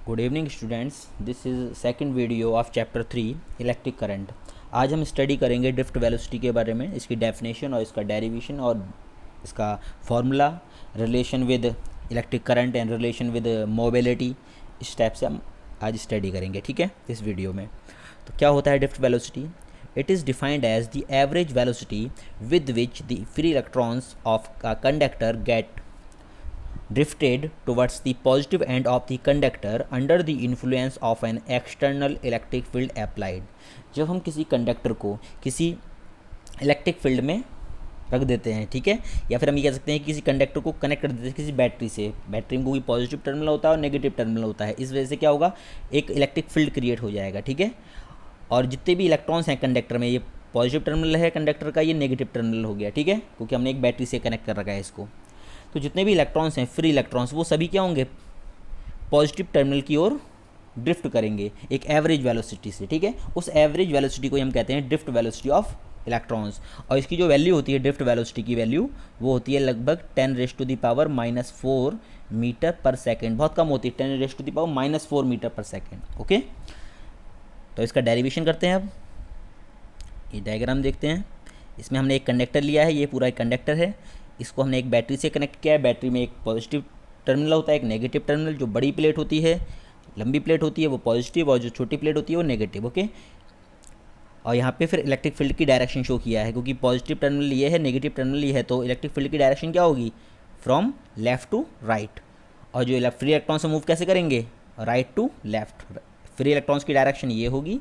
Good evening students, this is second video of chapter 3 electric current. आज हम study करेंगे drift velocity के बारे में, इसकी डेफिनेशन और इसका डेरिवेशन और इसका formula, relation with electric current and relation with mobility. इस टाइप से हम आज स्टडी करेंगे, ठीक है, इस वीडियो में। तो क्या होता है drift velocity? It is defined as the average velocity with which the free electrons of a conductor get drifted towards the positive end of the conductor under the influence of an external electric field applied। जब हम किसी conductor को किसी electric field में रख देते हैं, ठीक है, या फिर हम ये कह सकते हैं कि किसी कंडक्टर को कनेक्ट कर देते हैं किसी बैटरी से। बैटरी में कोई पॉजिटिव टर्मिनल होता है और नेगेटिव टर्मिनल होता है। इस वजह से क्या होगा, एक इलेक्ट्रिक फील्ड क्रिएट हो जाएगा, ठीक है। और जितने भी इलेक्ट्रॉन्स हैं कंडक्टर में, ये पॉजिटिव टर्मिनल है कंडक्टर का, ये नेगेटिव टर्मिनल हो गया, ठीक है, क्योंकि हमने एक बैटरी से कनेक्ट कर रखा है इसको। तो जितने भी इलेक्ट्रॉन्स हैं, फ्री इलेक्ट्रॉन्स, वो सभी क्या होंगे, पॉजिटिव टर्मिनल की ओर ड्रिफ्ट करेंगे एक एवरेज वेलोसिटी से, ठीक है। उस एवरेज वेलोसिटी को हम कहते हैं ड्रिफ्ट वेलोसिटी ऑफ इलेक्ट्रॉन्स। और इसकी जो वैल्यू होती है ड्रिफ्ट वेलोसिटी की वैल्यू, वो होती है लगभग 10⁻⁻⁴ मीटर पर सेकेंड। बहुत कम होती है, 10⁻⁻⁴ मीटर पर सेकेंड, ओके। तो इसका डेरिवेशन करते हैं। अब ये डायग्राम देखते हैं। इसमें हमने एक कंडक्टर लिया है, ये पूरा एक कंडक्टर है। इसको हमने एक बैटरी से कनेक्ट किया है। बैटरी में एक पॉजिटिव टर्मिनल होता है, एक नेगेटिव टर्मिनल। जो बड़ी प्लेट होती है, लंबी प्लेट होती है, वो पॉजिटिव, और जो छोटी प्लेट होती है वो नेगेटिव, ओके। और यहाँ पे फिर इलेक्ट्रिक फील्ड की डायरेक्शन शो किया है, क्योंकि पॉजिटिव टर्मिनल ये है, नेगेटिव टर्मिनल ये है, तो इलेक्ट्रिक फील्ड की डायरेक्शन क्या होगी, फ्रॉम लेफ्ट टू राइट। और जो फ्री इलेक्ट्रॉन से मूव कैसे करेंगे, right to left. Free electrons की डायरेक्शन ये होगी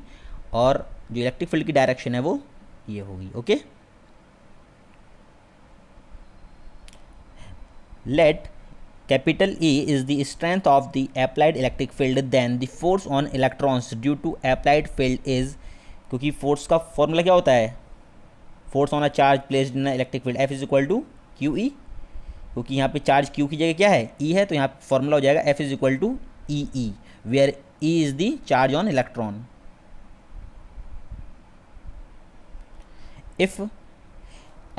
और जो इलेक्ट्रिक फील्ड की डायरेक्शन है वो ये होगी, okay. Let capital E is the strength of the applied electric field, then the force on electrons due to applied field is, क्योंकि फोर्स का फॉर्मूला क्या होता है, force on a charge placed in electric field, F is equal to q E. क्योंकि यहाँ पे charge Q की जगह क्या है, E है, तो यहाँ फॉर्मूला हो जाएगा F is equal to E E, where E is the charge on electron. If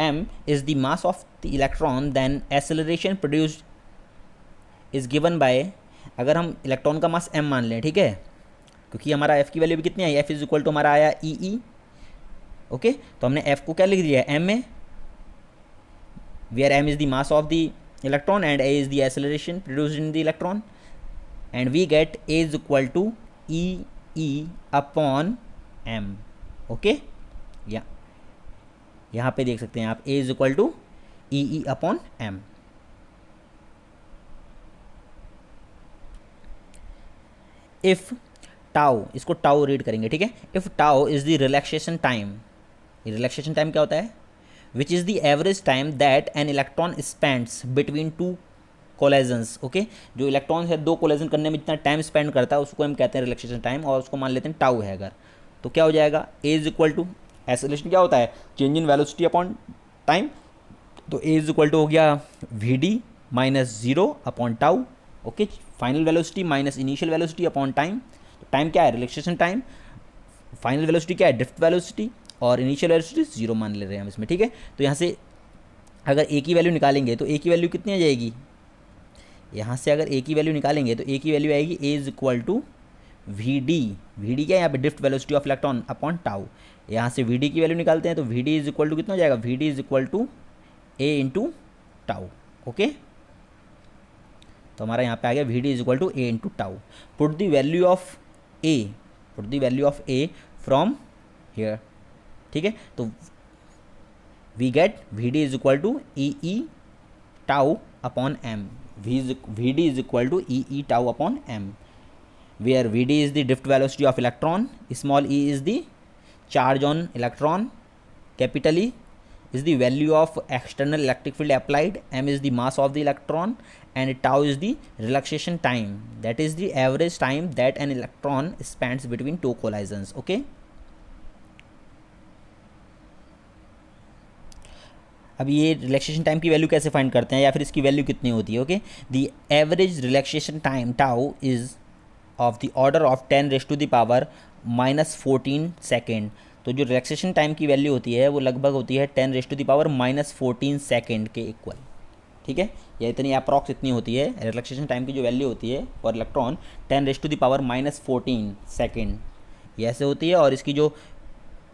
m is the mass of the electron, then acceleration produced is given by, अगर हम इलेक्ट्रॉन का मास m मान लें, ठीक है, क्योंकि हमारा f की वैल्यू भी कितनी आई, f इज इक्वल टू हमारा आया ई ई, ओके। तो हमने f को क्या लिख दिया है, m में, where m is the mass of the electron and a is the acceleration produced in the electron, and we get a is equal to E E upon m, okay. या यहाँ पे देख सकते हैं आप, a is equal to E E upon m. If tau, इसको tau read करेंगे, ठीक है। If tau is the relaxation time, relaxation time क्या होता है, which is the average time that an electron spends between two collisions, okay. जो electron है दो कोलेजन करने में जितना टाइम स्पेंड करता है उसको हम कहते हैं रिलैक्सेशन टाइम, और उसको मान लेते हैं टाउ है अगर, तो क्या हो जाएगा, a is equal to, acceleration क्या होता है, change in velocity upon time, तो a इज इक्वल टू हो गया V D minus zero upon tau, okay. Final velocity minus initial velocity upon time. तो टाइम क्या है, रिलैक्सेशन टाइम। फाइनल वेलोसिटी क्या है, ड्रिफ्ट वेलोसिटी, और इनिशियल वेलोसिटी जीरो मान ले रहे हैं हम इसमें, ठीक है। तो यहाँ से अगर a की वैल्यू निकालेंगे तो a की वैल्यू कितनी आ जाएगी, यहाँ से अगर a की वैल्यू निकालेंगे तो a की वैल्यू आएगी a is equal to V D क्या है यहाँ पे, drift velocity of electron upon tau. यहाँ से वी डी की वैल्यू निकालते हैं तो V D is equal to कितना हो जाएगा, V D is equal to A into tau, okay. तो हमारा यहाँ पे आ गया V D is equal to A into tau. Put the value of A from here, ठीक है। तो we get V D is equal to E E tau upon M, V D is equal to E E tau upon M, where Vd is the drift velocity of electron, small e is the charge on electron, capital E is the value of external electric field applied, m is the mass of the electron, and tau is the relaxation time, that is the average time that an electron spends between two collisions, okay। अब ये relaxation time की value कैसे find करते हैं, या फिर इसकी value कितनी होती है, okay. The average relaxation time tau is of the order of 10⁻⁻14 second. तो जो रिलैक्सेशन टाइम की वैल्यू होती है वो लगभग होती है 10⁻⁻14 सेकेंड के इक्वल, ठीक है। या इतनी अप्रॉक्स इतनी होती है रिलैक्सेशन टाइम की जो वैल्यू होती है फॉर इलेक्ट्रॉन 10⁻⁻14 सेकेंड, ये ऐसे होती है। और इसकी जो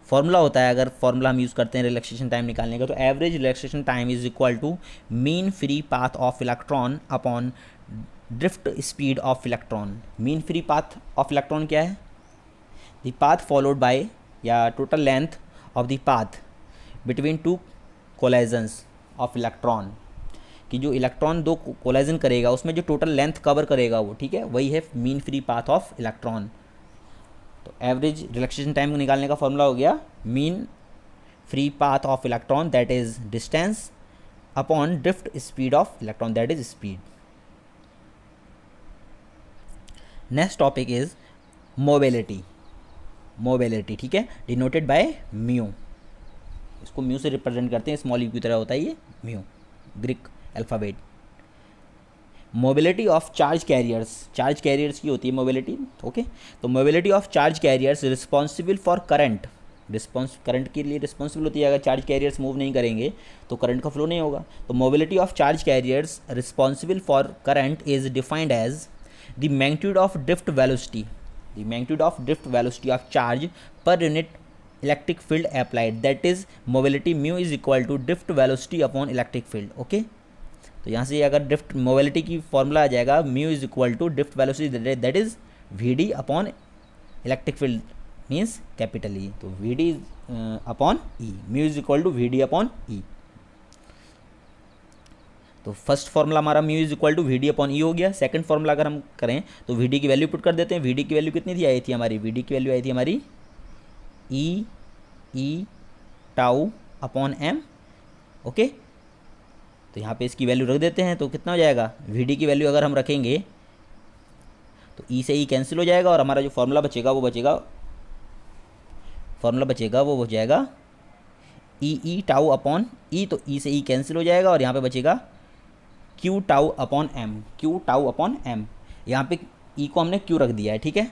फॉर्मूला होता है, अगर फॉर्मूला हम यूज़ करते हैं रिलैक्सेशन टाइम निकालने का, तो average relaxation time is equal to mean free path of electron upon drift speed of electron. Mean free path of electron क्या है? द पाथ फॉलोड बाय, या total length of the path between two collisions of electron, कि जो electron दो collision करेगा उसमें जो total length cover करेगा वो, ठीक है, वही है mean free path of electron. तो एवरेज रिलैक्सेशन टाइम को निकालने का फॉर्मूला हो गया mean free path of electron that is distance upon drift speed of electron that is speed. Next topic is mobility. Mobility, ठीक है, डिनोटेड बाय म्यू। इसको mu से रिप्रेजेंट करते हैं, स्मॉल यू की तरह होता है ये mu, Greek alphabet. Mobility of charge carriers, charge carriers की होती है मोबिलिटी, ओके। तो mobility of charge carriers responsible for current, current के लिए रिस्पॉन्सिबल होती है। अगर चार्ज कैरियर्स मूव नहीं करेंगे तो करंट का फ्लो नहीं होगा। तो mobility of charge carriers responsible for current is defined as the magnitude of drift velocity, the magnitude of drift velocity of charge per unit electric field applied, that is mobility mu is equal to drift velocity upon electric field, okay. तो यहाँ से अगर drift mobility की formula आ जाएगा mu is equal to drift velocity that is V D upon electric field means capital ई। तो V D upon E, mu is equal to V D upon E. तो first formula हमारा mu is equal to V D upon E हो गया। Second formula अगर हम करें तो V D की वैल्यू पुट कर देते हैं। वी डी की वैल्यू कितनी थी आई थी हमारी? वी डी की वैल्यू आई थी हमारी ई टाउ अपॉन एम, ओके। तो यहाँ पे इसकी वैल्यू रख देते हैं, तो कितना हो जाएगा? वी डी की वैल्यू अगर हम रखेंगे तो ई से ई कैंसिल हो जाएगा और हमारा जो फॉर्मूला बचेगा वो बचेगा, फॉर्मूला बचेगा वो हो जाएगा ई टाउ अपॉन ई। तो ई से ई कैंसिल हो जाएगा और यहाँ पे बचेगा Q tau upon M, Q tau upon M. यहाँ पे ई को हमने क्यू रख दिया है, ठीक है।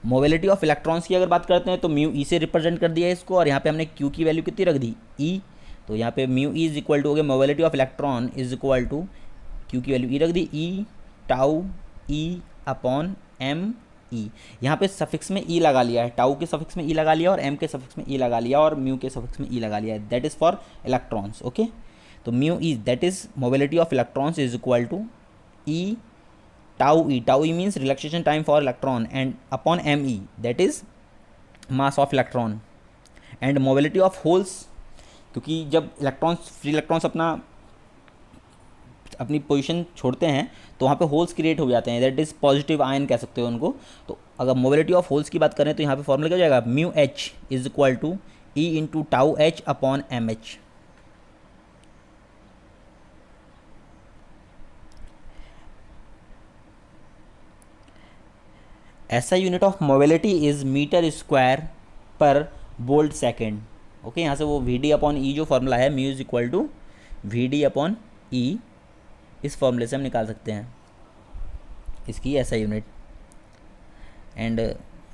मोबिलिटी ऑफ इलेक्ट्रॉन्स की अगर बात करते हैं तो म्यू ई से रिप्रेजेंट कर दिया है इसको, और यहाँ पे हमने क्यू की वैल्यू कितनी रख दी? ई। तो यहाँ पे mu E is equal to हो गया mobility of electron is equal to Q की वैल्यू ई रख दी, E tau E upon M E. यहाँ पे सफिक्स में ई लगा लिया है, टाउ के सफिक्स में ई लगा लिया और एम के सफिक्स में ई लगा लिया और म्यू के सफिक्स में ई लगा लिया है, that is for electrons, okay. तो mu E that is mobility of electrons is equal to E tau E, tau E means relaxation time for electron, and upon M E that is mass of electron, and mobility of holes, क्योंकि जब electrons free electrons अपनी position छोड़ते हैं तो वहाँ पे holes create हो जाते हैं, दैट इज़ पॉजिटिव आयन कह सकते हो उनको। तो अगर मोबिलिटी ऑफ होल्स की बात करें तो यहाँ पे फॉर्मूला क्या हो जाएगा? Mu H is equal to E into tau H upon M H. ऐसा unit of mobility is meter square per volt second, okay. यहाँ से वो वी डी अपॉन ई जो फॉर्मूला है mu is equal to V D upon E, इस फॉर्मूले से हम निकाल सकते हैं इसकी ऐसा unit. And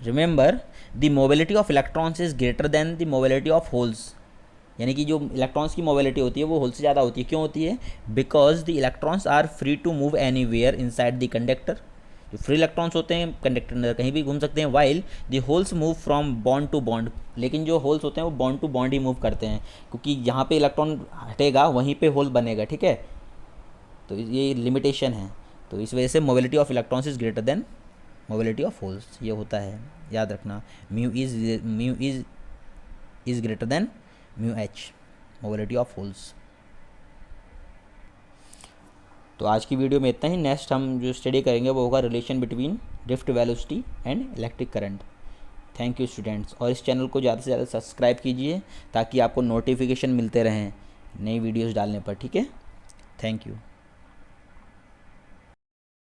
remember the mobility of electrons is greater than the mobility of holes, यानी कि जो इलेक्ट्रॉन्स की मोबिलिटी होती है वो होल से ज़्यादा होती है। क्यों होती है? Because the electrons are free to move anywhere inside the conductor. जो फ्री इलेक्ट्रॉन्स होते हैं कंडक्टर अंदर कहीं भी घूम सकते हैं, while the holes move from bond to bond, लेकिन जो होल्स होते हैं वो बॉन्ड टू बॉन्ड ही मूव करते हैं, क्योंकि जहाँ पे इलेक्ट्रॉन हटेगा वहीं पे होल बनेगा, ठीक है। तो ये लिमिटेशन है, तो इस वजह से mobility of electrons is greater then mobility of holes, ये होता है, याद रखना। Mu is greater then mu H, mobility of holes. तो आज की वीडियो में इतना ही। नेक्स्ट हम जो स्टडी करेंगे वो होगा relation between drift velocity and electric current. Thank you students, और इस चैनल को ज़्यादा से ज़्यादा सब्सक्राइब कीजिए ताकि आपको नोटिफिकेशन मिलते रहें नई वीडियोस डालने पर, ठीक है। Thank you.